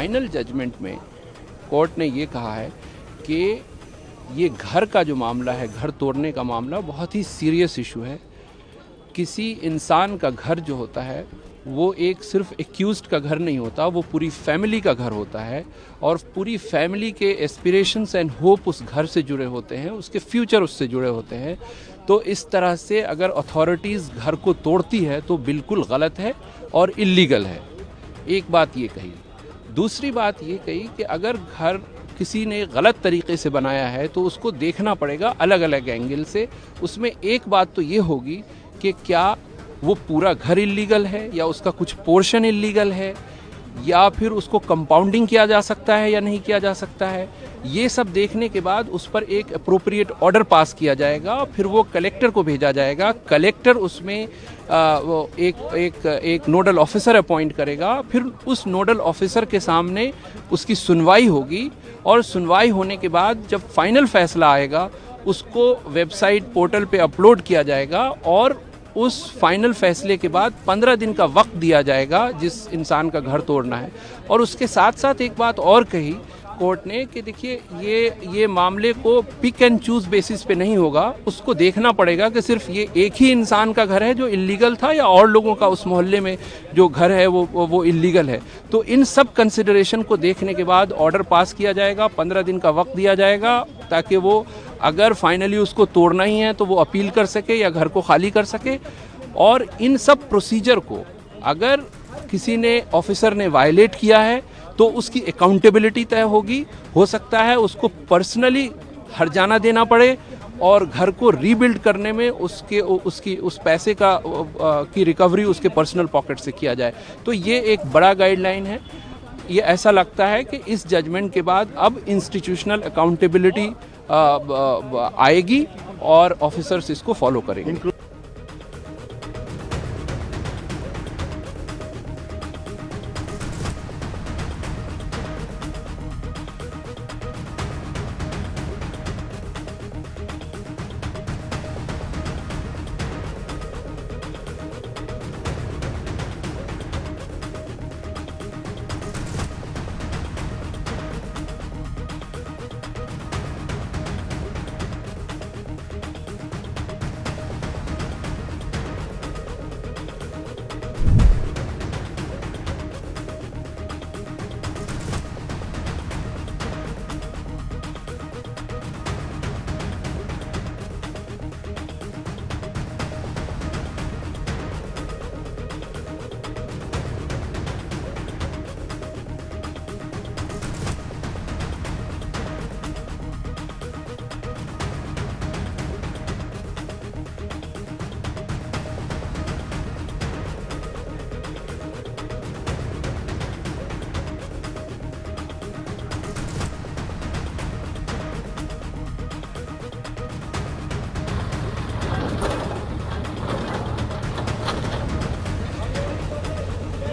Final judgement में court ने ये कहा है कि ये घर का जो मामला है, घर तोड़ने का मामला बहुत ही सीरियस इशू है। किसी इंसान का घर जो होता है वो एक सिर्फ एक्यूज्ड का घर नहीं होता, वो पूरी फैमिली का घर होता है और पूरी फैमिली के एस्पिरेशंस एंड होप उस घर से जुड़े होते हैं, उसके फ्यूचर उससे जुड़े होते हैं। तो इस तरह से अगर अथॉरिटीज़ घर को तोड़ती है तो बिल्कुल गलत है और इल्लीगल है। एक बात ये कही। दूसरी बात ये कही कि अगर घर किसी ने गलत तरीके से बनाया है तो उसको देखना पड़ेगा अलग अलग एंगल से। उसमें एक बात तो ये होगी कि क्या वो पूरा घर इल्लीगल है या उसका कुछ पोर्शन इल्लीगल है या फिर उसको कंपाउंडिंग किया जा सकता है या नहीं किया जा सकता है। ये सब देखने के बाद उस पर एक अप्रोप्रिएट ऑर्डर पास किया जाएगा, फिर वो कलेक्टर को भेजा जाएगा। कलेक्टर उसमें वो एक नोडल ऑफिसर अपॉइंट करेगा, फिर उस नोडल ऑफिसर के सामने उसकी सुनवाई होगी और सुनवाई होने के बाद जब फाइनल फैसला आएगा उसको वेबसाइट पोर्टल पे अपलोड किया जाएगा और उस फाइनल फैसले के बाद 15 दिन का वक्त दिया जाएगा जिस इंसान का घर तोड़ना है। और उसके साथ साथ एक बात और कही कोर्ट ने कि देखिए ये मामले को पिक एंड चूज बेसिस पे नहीं होगा, उसको देखना पड़ेगा कि सिर्फ ये एक ही इंसान का घर है जो इल्लीगल था या और लोगों का उस मोहल्ले में जो घर है वो इल्लीगल है। तो इन सब कंसिडरेशन को देखने के बाद ऑर्डर पास किया जाएगा, 15 दिन का वक्त दिया जाएगा ताकि वो अगर फाइनली उसको तोड़ना ही है तो वो अपील कर सके या घर को खाली कर सके। और इन सब प्रोसीजर को अगर किसी ने ऑफिसर ने वायलेट किया है तो उसकी अकाउंटेबिलिटी तय होगी। हो सकता है उसको पर्सनली हर्जाना देना पड़े और घर को रीबिल्ड करने में उस पैसे की रिकवरी उसके पर्सनल पॉकेट से किया जाए। तो ये एक बड़ा गाइडलाइन है। ये ऐसा लगता है कि इस जजमेंट के बाद अब इंस्टीट्यूशनल अकाउंटेबिलिटी आएगी और ऑफिसर्स इसको फॉलो करेंगे।